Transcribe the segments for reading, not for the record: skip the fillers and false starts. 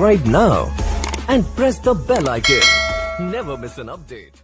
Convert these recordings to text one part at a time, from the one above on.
subscribe now and press the bell icon. Never miss an update.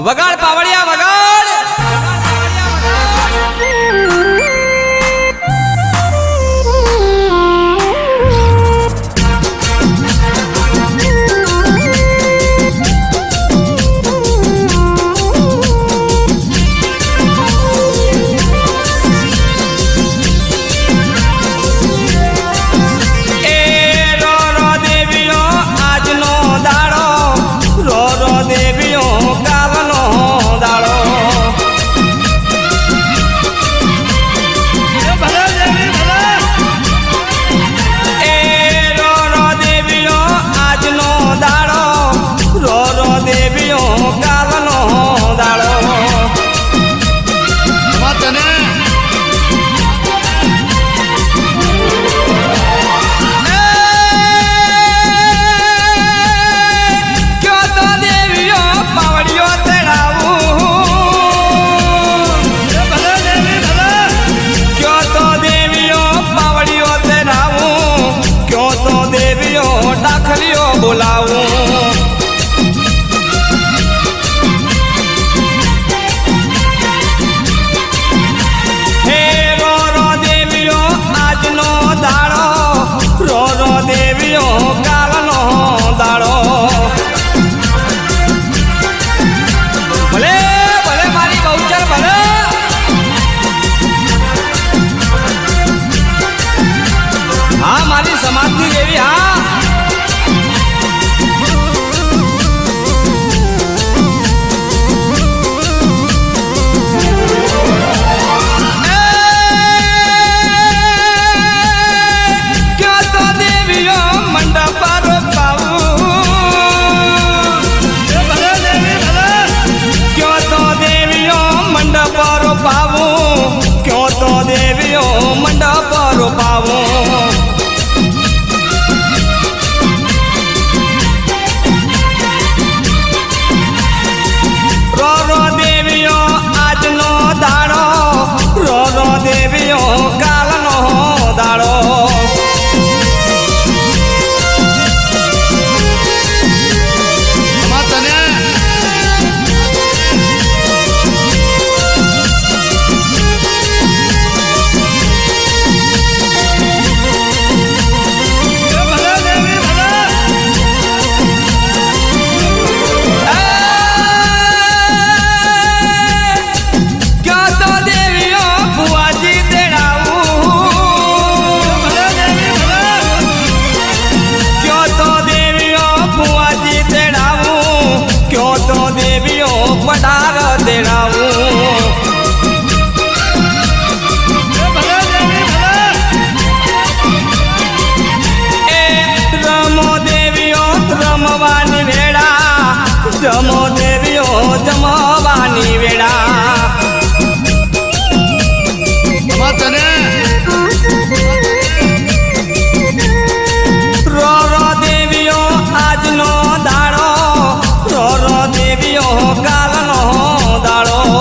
વગાડ પાવડિયા વગાડ બોલાવું હે ro ro દેવીઓ આજનો દાડો ro ro દેવીઓ કાલનો દાડો ભલે ભલે મારી બહુચર ભલે હા મારી સમાજની દેવી હા જમો દેવીઓ જમવાની વેળા રો રો દેવીઓ આજનો દાડો રો રો દેવીઓ કાલનો દાડો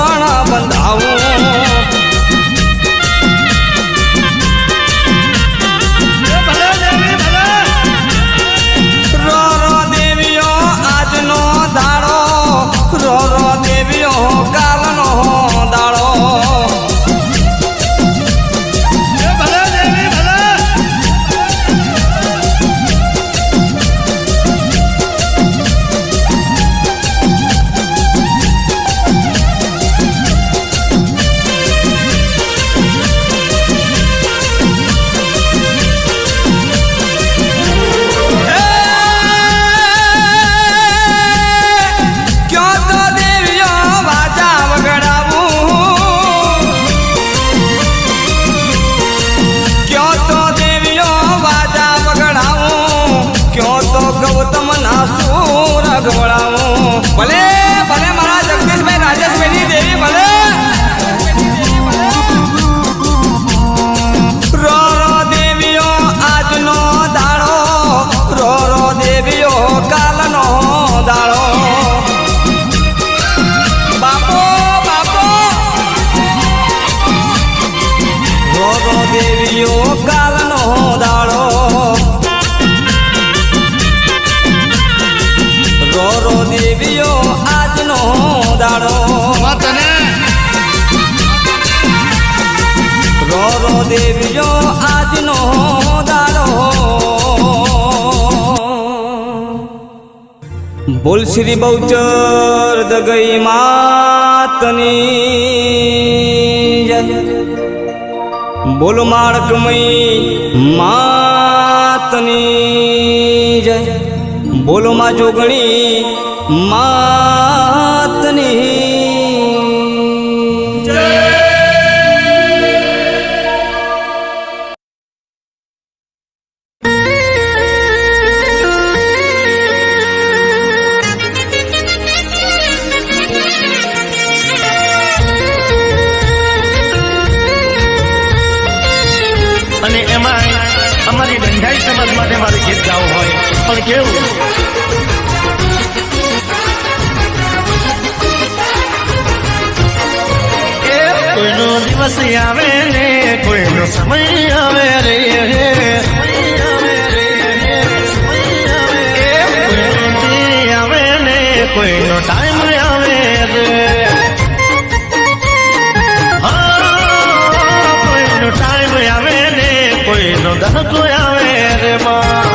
પણ બંધાવું રો રો દેવીઓ આજનો દાડો રો રો દેવીઓ કાલનો દાડો ગૌતમ ના સૂર ગોળાવું ભલે ભલે મારા જગદીશભાઈ રાજેશભાઈ દેવી ભલે રો રો દેવીઓ આજનો દાડો રો રો દેવીઓ કાલનો દાડો બાપો બાપો રો રો દેવીઓ કાલનો દાડો રો રો દેવીઓ આજનો દાડો રો રો દેવીઓ આજનો દાડો બોલ શ્રી બહુચર દગઈ માતની જય બોલ માળકમય માતની જય બોલો માં જોગણી માતની જય અને એમાં અમારી ગંધાઈ સમાજ માટે મારે ગીત ગાવું હોય પણ કેવું કોઈનો દિવસ આવે ને કોઈનો સમય આવે રે આવે ને કોઈનો ટાઈમ આવે રે કોઈનો ટાઈમ આવે ને કોઈનો દહકો આવે રે માં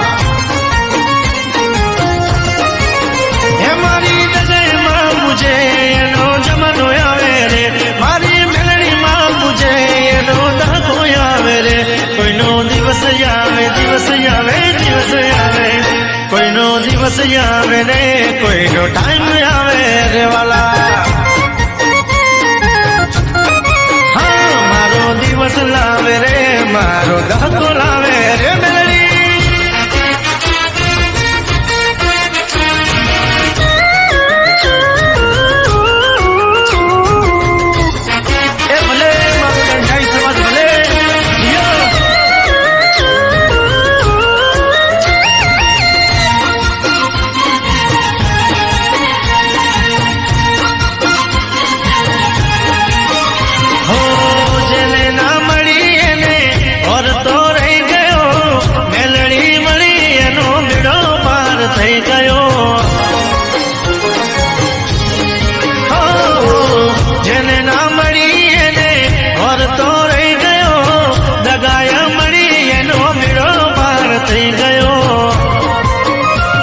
હે મારી નજરમાં મુજે એનો જમાનો આવે રે મારી મેલડીમાં મુજે એનો દહકો આવે રે કોઈનો દિવસ આવે દિવસ આવે દિવસ આવે કોઈનો દિવસ આવે રે કોઈનો ટાઈમ આવે રે વાલા હા મારો દિવસ લાવે રે મારો દહકો લાવે રે મેલડી એ ભલે મારો ગંધાઈ સમાજ ભલે યો હો જેને ના મળી એને ઓર તો રહી ગયો મેલડી મળી એનો બીડો પાર થઈ ગયો હો જેને ના મળી એને ઓર તો રહી ગયો દગાયા મળી એનો બીડો પાર થઈ ગયો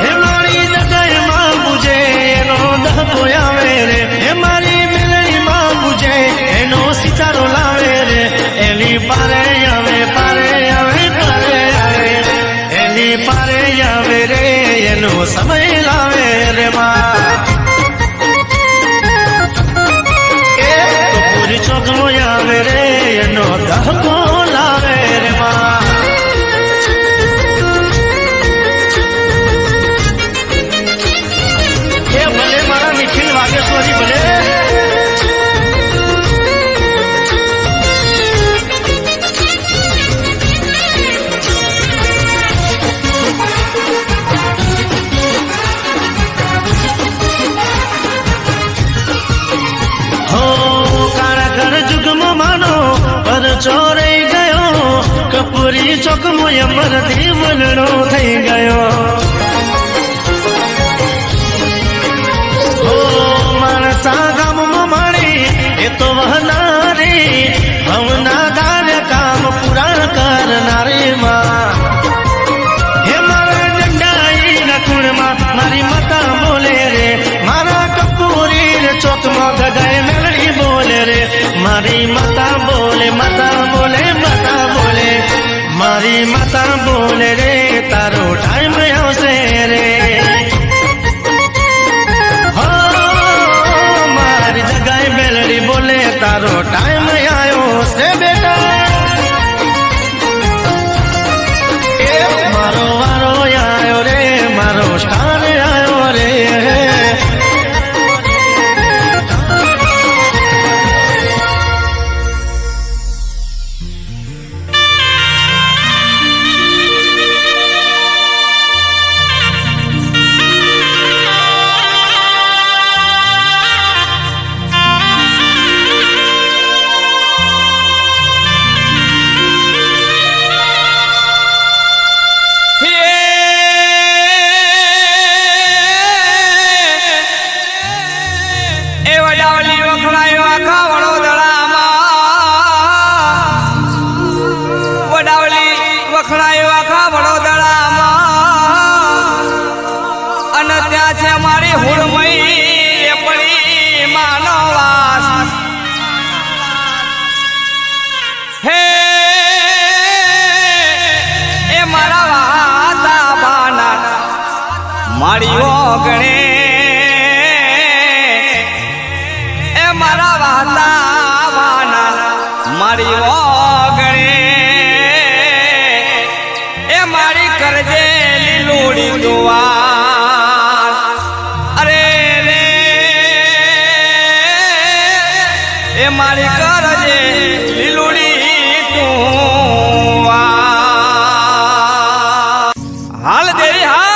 હે મારી દગાયમાં બુજે એનો દહકો આવે રે હે મારી મેલડીમાં બુજે એનો સિતારો લાવે રે એની પારે આવે પારે આવે પારે આવે એની પારે આવે રે એનો સમય લાવે રે માં એ તો પૂરી ચોકનો આવે રે એનો દહકો લાવે રે માં એ ભલે મારા નિખિલ વાગેશ્વરી ભલે ટપુરી ચોકમાં અમર દીવલડો થઈ ગયો ઓ માણસા ગામમાં માણી એ તો વહનારી ભવના કાર્ય કામ પૂરા કરનારી માં હે મારા ડંડાઈ ના કુળમાં મારી માતા બોલે રે મારા ટપુરી ચોકમાં ગગાય મેલડી બોલે રે મારી માતા બોલે માતા બોલે માતા બોલે મારી માતા બોલે રે તારો ટાઈમ આવશે રે હો મારી જગાઈ મેલડી બોલે તારો ટાઈમ આવ્યો છે બેટા એ મારો વારો આવ્યો રે મારો સ્ટાર આવ્યો રે મારી ઓગણે એ મારા વાતા વાના મારી ઓગણે એ મારી કરજે લીલોડી દુઆ અરે રે એ મારી કરજે લીલોડી તું હાલ દેરી હાલ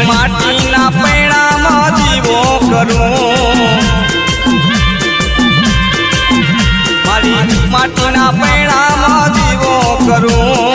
માટીના પૈણામાં જીવો કરું મારી માટીના પૈણામાં જીવો કરું